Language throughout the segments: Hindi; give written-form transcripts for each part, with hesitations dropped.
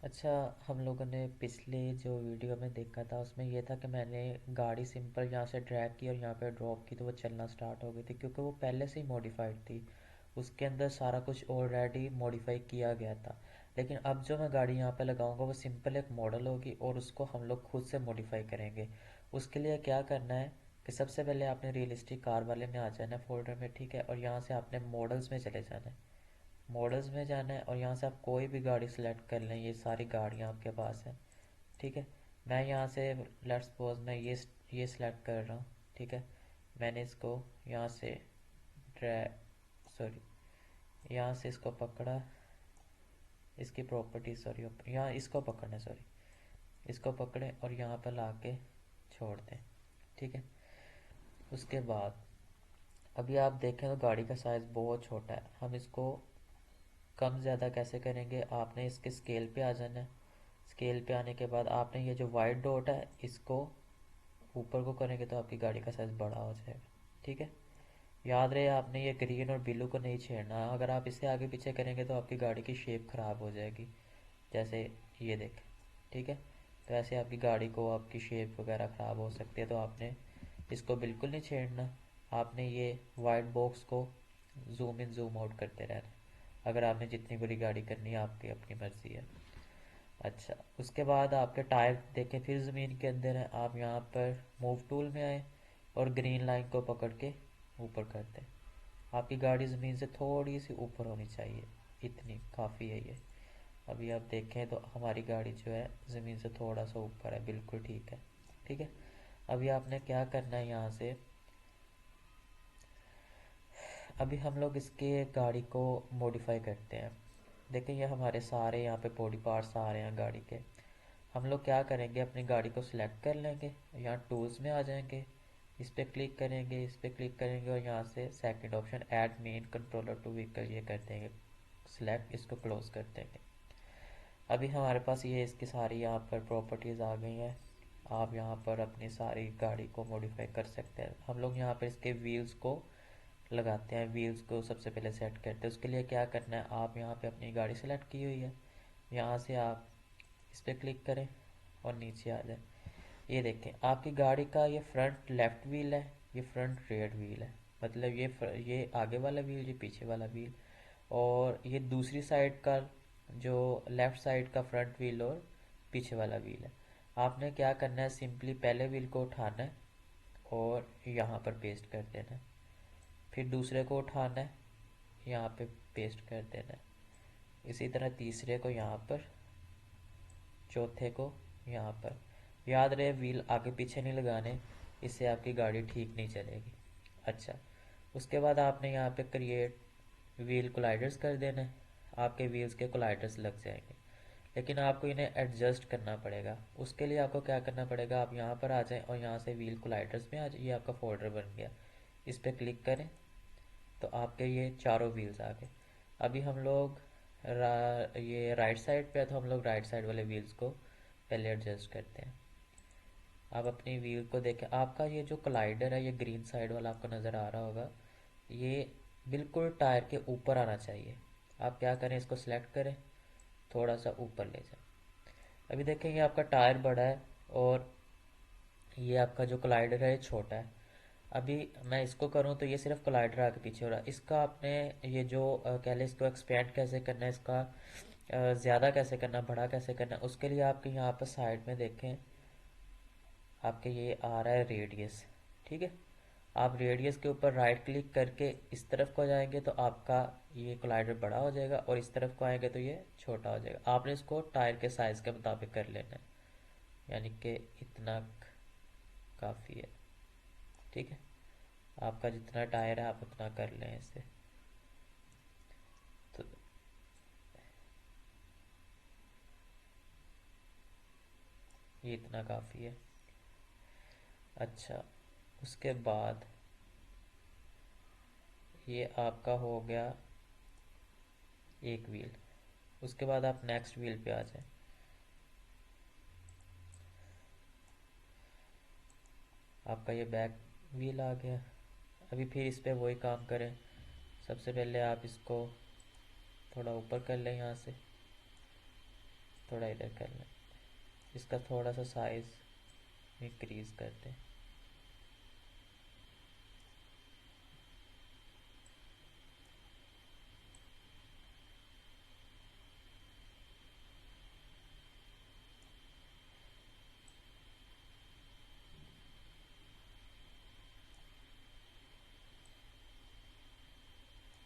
अच्छा, हम लोगों ने पिछले जो वीडियो में देखा था उसमें ये था कि मैंने गाड़ी सिंपल यहाँ से ड्रैग की और यहाँ पे ड्रॉप की तो वो चलना स्टार्ट हो गई थी क्योंकि वो पहले से ही मॉडिफाइड थी। उसके अंदर सारा कुछ ऑलरेडी मॉडिफाई किया गया था। लेकिन अब जो मैं गाड़ी यहाँ पे लगाऊंगा वो सिंपल एक मॉडल होगी और उसको हम लोग खुद से मॉडिफाई करेंगे। उसके लिए क्या करना है कि सबसे पहले आपने रियलिस्टिक कार वाले में आ जाना है फोल्डर में, ठीक है, और यहाँ से आपने मॉडल्स में चले जाना है। मॉडल्स में जाना है और यहाँ से आप कोई भी गाड़ी सेलेक्ट कर लें, ये सारी गाड़ियाँ आपके पास हैं, ठीक है। मैं यहाँ से लेट्स सपोज मैं ये सिलेक्ट कर रहा हूँ, ठीक है। मैंने इसको यहाँ से ड्रै सॉरी यहाँ से इसको पकड़ा, इसकी प्रॉपर्टी सॉरी यहाँ इसको पकड़ना सॉरी इसको पकड़े और यहाँ पर ला के छोड़ दें, ठीक है। उसके बाद अभी आप देखें तो गाड़ी का साइज़ बहुत छोटा है। हम इसको कम ज़्यादा कैसे करेंगे, आपने इसके स्केल पे आ जाना है। स्केल पे आने के बाद आपने ये जो वाइट डॉट है इसको ऊपर को करेंगे तो आपकी गाड़ी का साइज़ बड़ा हो जाएगा, ठीक है। याद रहे आपने ये ग्रीन और ब्लू को नहीं छेड़ना, अगर आप इसे आगे पीछे करेंगे तो आपकी गाड़ी की शेप ख़राब हो जाएगी। जैसे ये देख, ठीक है। तो ऐसे आपकी गाड़ी को आपकी शेप वगैरह ख़राब हो सकती है, तो आपने इसको बिल्कुल नहीं छेड़ना। आपने ये वाइट बॉक्स को जूम इन जूम आउट करते रहना है। अगर आपने जितनी बड़ी गाड़ी करनी है आपकी अपनी मर्ज़ी है। अच्छा, उसके बाद आपके टायर देखें फिर ज़मीन के अंदर है, आप यहाँ पर मूव टूल में आए और ग्रीन लाइन को पकड़ के ऊपर कर दें। आपकी गाड़ी ज़मीन से थोड़ी सी ऊपर होनी चाहिए, इतनी काफ़ी है ये। अभी आप देखें तो हमारी गाड़ी जो है ज़मीन से थोड़ा सा ऊपर है, बिल्कुल ठीक है, ठीक है। अभी आपने क्या करना है यहाँ से, अभी हम लोग इसके गाड़ी को मॉडिफाई करते हैं। देखिए ये हमारे सारे यहाँ पे बॉडी पार्ट्स आ रहे हैं गाड़ी के। हम लोग क्या करेंगे, अपनी गाड़ी को सिलेक्ट कर लेंगे, यहाँ टूल्स में आ जाएंगे, इस पर क्लिक करेंगे, इस पर क्लिक करेंगे और यहाँ से second option add main controller to vehicle ये कर देंगे सिलेक्ट, इसको क्लोज कर देंगे। अभी हमारे पास ये इसकी सारी यहाँ पर प्रॉपर्टीज़ आ गई हैं। आप यहाँ पर अपनी सारी गाड़ी को मॉडिफाई कर सकते हैं। हम लोग यहाँ पर इसके व्हील्स को लगाते हैं, व्हील्स को सबसे पहले सेट करते हैं। उसके लिए क्या करना है, आप यहाँ पे अपनी गाड़ी सेलेक्ट की हुई है, यहाँ से आप इस पर क्लिक करें और नीचे आ जाए। ये देखें आपकी गाड़ी का ये फ्रंट लेफ्ट व्हील है, ये फ्रंट रेयर व्हील है, मतलब ये आगे वाला व्हील, ये पीछे वाला व्हील, और ये दूसरी साइड का जो लेफ्ट साइड का फ्रंट व्हील और पीछे वाला व्हील है। आपने क्या करना है, सिंपली पहले व्हील को उठाना है और यहाँ पर पेस्ट कर देना है, फिर दूसरे को उठाना है, यहाँ पे पेस्ट कर देना है, इसी तरह तीसरे को यहाँ पर, चौथे को यहाँ पर। याद रहे व्हील आगे पीछे नहीं लगाने, इससे आपकी गाड़ी ठीक नहीं चलेगी। अच्छा, उसके बाद आपने यहाँ पे क्रिएट व्हील कोलाइडर्स कर देना है। आपके व्हील्स के कोलाइडर्स लग जाएंगे, लेकिन आपको इन्हें एडजस्ट करना पड़ेगा। उसके लिए आपको क्या करना पड़ेगा, आप यहाँ पर आ जाएं और यहाँ से व्हील कोलाइडर्स में आ जाए, ये आपका फोल्डर बन गया, इस पर क्लिक करें तो आपके ये चारों व्हील्स आ गए। अभी हम लोग ये राइट साइड पे है तो हम लोग राइट साइड वाले व्हील्स को पहले एडजस्ट करते हैं। आप अपनी व्हील को देखें, आपका ये जो कोलाइडर है ये ग्रीन साइड वाला आपको नज़र आ रहा होगा, ये बिल्कुल टायर के ऊपर आना चाहिए। आप क्या करें, इसको सिलेक्ट करें, थोड़ा सा ऊपर ले जाएं। अभी देखें ये आपका टायर बड़ा है और ये आपका जो कोलाइडर है ये छोटा है। अभी मैं इसको करूँ तो ये सिर्फ कोलाइडर आगे पीछे हो रहा है। इसका आपने ये जो कह लें इसको एक्सपेंड कैसे करना है, इसका ज़्यादा कैसे करना, बड़ा कैसे करना है, उसके लिए आपके यहाँ पर साइड में देखें, आपके ये आ रहा है रेडियस, ठीक है। आप रेडियस के ऊपर राइट क्लिक करके इस तरफ को जाएंगे तो आपका ये कोलाइडर बड़ा हो जाएगा और इस तरफ को आएंगे तो ये छोटा हो जाएगा। आपने इसको टायर के साइज़ के मुताबिक कर लेना है, यानी कि इतना काफ़ी है, ठीक है। आपका जितना टायर है आप उतना कर लें इसे, तो ये इतना काफ़ी है। अच्छा, उसके बाद ये आपका हो गया एक व्हील। उसके बाद आप नेक्स्ट व्हील पे आ जाएं। आपका ये बैक व्हील आ गया। अभी फिर इस पे वही काम करें, सबसे पहले आप इसको थोड़ा ऊपर कर लें, यहाँ से थोड़ा इधर कर लें, इसका थोड़ा सा साइज़ इंक्रीज़ कर दें।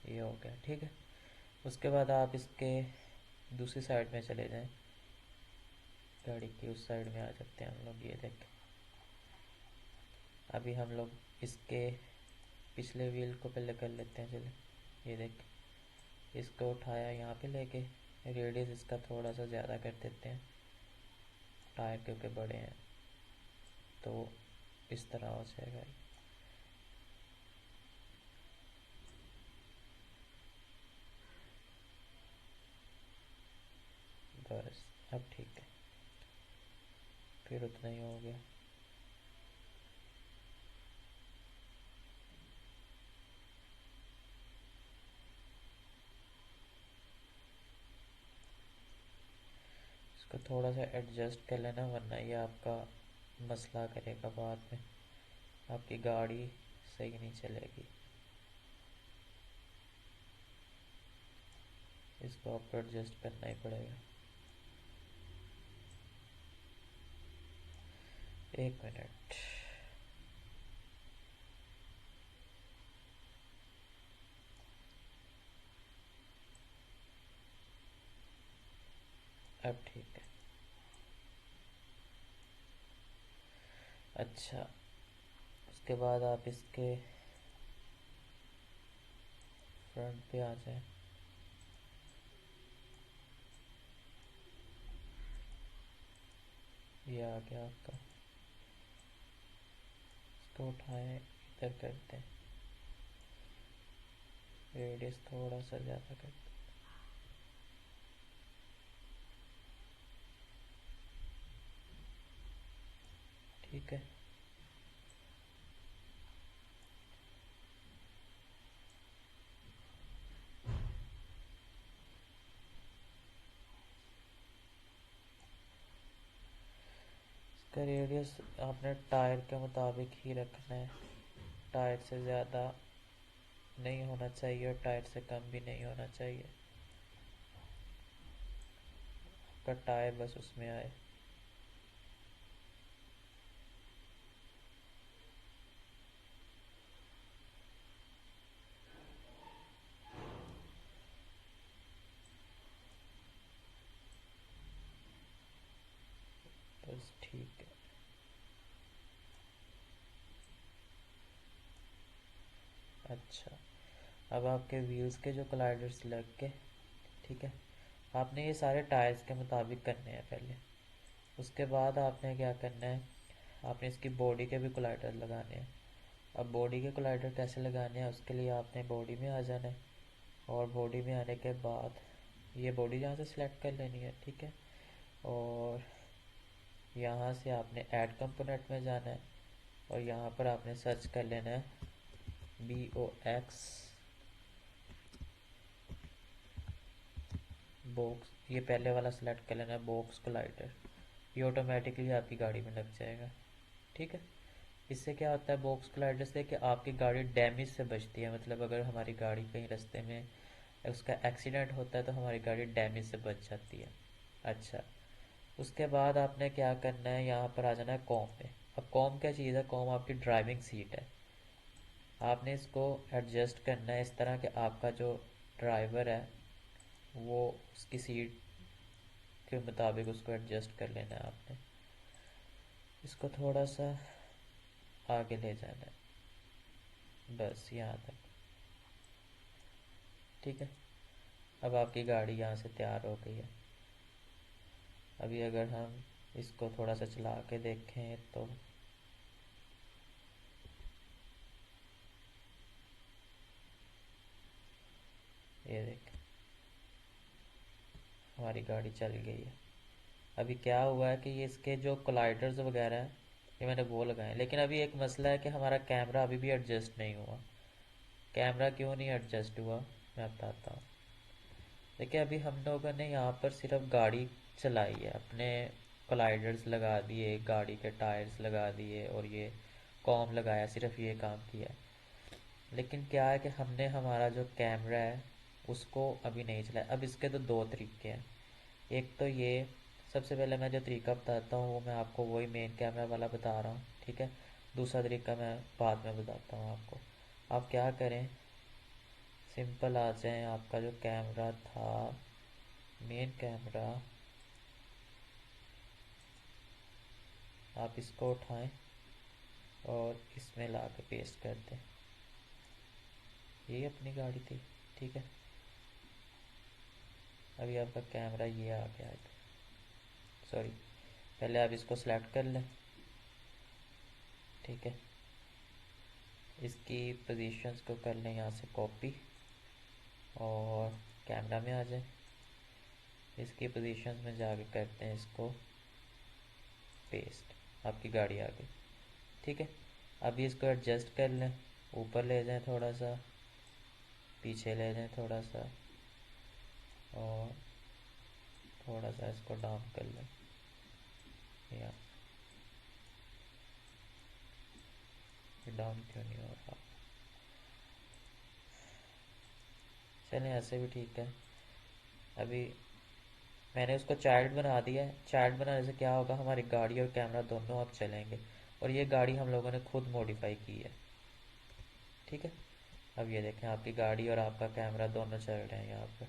ये हो गया, ठीक है। उसके बाद आप इसके दूसरी साइड में चले जाएं, गाड़ी की उस साइड में आ जाते हैं हम लोग। ये देखें, अभी हम लोग इसके पिछले व्हील को पहले कर लेते हैं। चले, ये देख, इसको उठाया यहाँ पे लेके, रेडियस इसका थोड़ा सा ज़्यादा कर देते हैं, टायर क्योंकि बड़े हैं तो इस तरह हो जाएगा। बस अब ठीक है, फिर उतना ही हो गया। इसको थोड़ा सा एडजस्ट कर लेना, वरना ये आपका मसला करेगा बाद में, आपकी गाड़ी सही नहीं चलेगी। इसको आपको एडजस्ट करना ही पड़ेगा। एक मिनट, अब ठीक है। अच्छा, उसके बाद आप इसके फ्रंट पे आ जाए। ये आ गया आपका, इसको उठाएं, इधर करते हैं, रेडियस थोड़ा सा ज़्यादा करते हैं। ठीक है, इसका रेडियस आपने टायर के मुताबिक ही रखना है, टायर से ज़्यादा नहीं होना चाहिए और टायर से कम भी नहीं होना चाहिए। आपका टायर बस उसमें आए। बस ठीक है। अच्छा, अब आपके व्हील्स के जो कोलाइडर्स लग के, ठीक है, आपने ये सारे टायर्स के मुताबिक करने हैं पहले। उसके बाद आपने क्या करना है, आपने इसकी बॉडी के भी कोलाइडर लगाने हैं। अब बॉडी के कोलाइडर कैसे लगाने हैं, उसके लिए आपने बॉडी में आ जाना है, और बॉडी में आने के बाद ये बॉडी यहाँ से सिलेक्ट कर लेनी है, ठीक है। और यहाँ से आपने ऐड कंपोनेंट में जाना है, और यहाँ पर आपने सर्च कर लेना है BOX बॉक्स, ये पहले वाला सेलेक्ट कर लेना है, बॉक्स कोलाइडर। ये ऑटोमेटिकली आपकी गाड़ी में लग जाएगा, ठीक है। इससे क्या होता है, बॉक्स कोलाइडर से कि आपकी गाड़ी डैमेज से बचती है, मतलब अगर हमारी गाड़ी कहीं रास्ते में उसका एक्सीडेंट होता है तो हमारी गाड़ी डैमेज से बच जाती है। अच्छा, उसके बाद आपने क्या करना है, यहाँ पर आ जाना है कॉम पे। अब कॉम क्या चीज़ है, कॉम आपकी ड्राइविंग सीट है। आपने इसको एडजस्ट करना है इस तरह कि आपका जो ड्राइवर है वो उसकी सीट के मुताबिक उसको एडजस्ट कर लेना है आपने। इसको थोड़ा सा आगे ले जाना है, बस यहाँ तक, ठीक है। अब आपकी गाड़ी यहाँ से तैयार हो गई है। अभी अगर हम इसको थोड़ा सा चला के देखें तो ये देख, हमारी गाड़ी चल गई है। अभी क्या हुआ है कि ये इसके जो कोलाइडर्स वगैरह हैं ये मैंने वो लगाए हैं, लेकिन अभी एक मसला है कि हमारा कैमरा अभी भी एडजस्ट नहीं हुआ। कैमरा क्यों नहीं एडजस्ट हुआ मैं बताता हूँ। देखिए, अभी हम लोगों ने यहाँ पर सिर्फ गाड़ी चलाई है, अपने कोलाइडर्स लगा दिए, गाड़ी के टायर्स लगा दिए और ये कॉम लगाया, सिर्फ ये काम किया है। लेकिन क्या है कि हमने हमारा जो कैमरा है उसको अभी नहीं चलाया। अब इसके तो दो तरीके हैं। एक तो ये, सबसे पहले मैं जो तरीका बताता हूँ वो मैं आपको वही मेन कैमरा वाला बता रहा हूँ, ठीक है। दूसरा तरीका मैं बाद में बताता हूँ आपको। आप क्या करें, सिंपल आ जाएं, आपका जो कैमरा था मेन कैमरा, आप इसको उठाएं और इसमें ला के पेस्ट कर दें। ये अपनी गाड़ी थी, ठीक है। अभी आपका कैमरा ये आ गया है, सॉरी, पहले आप इसको सेलेक्ट कर लें, ठीक है। इसकी पोजीशंस को कर लें यहाँ से कॉपी और कैमरा में आ जाए। इसकी पोजीशंस में जाके करते हैं इसको पेस्ट, आपकी गाड़ी आ गई, ठीक है। अभी इसको एडजस्ट कर लें, ऊपर ले जाएं थोड़ा सा, पीछे ले जाएं थोड़ा सा, और थोड़ा सा इसको डाउन कर लें। या डाउन क्यों नहीं हो रहा, चलें ऐसे भी ठीक है। अभी मैंने उसको चाइल्ड बना दिया है। चाइल्ड बनाने से क्या होगा, हमारी गाड़ी और कैमरा दोनों अब चलेंगे, और ये गाड़ी हम लोगों ने खुद मॉडिफाई की है, ठीक है। अब ये देखें, आपकी गाड़ी और आपका कैमरा दोनों चल रहे हैं यहाँ पर।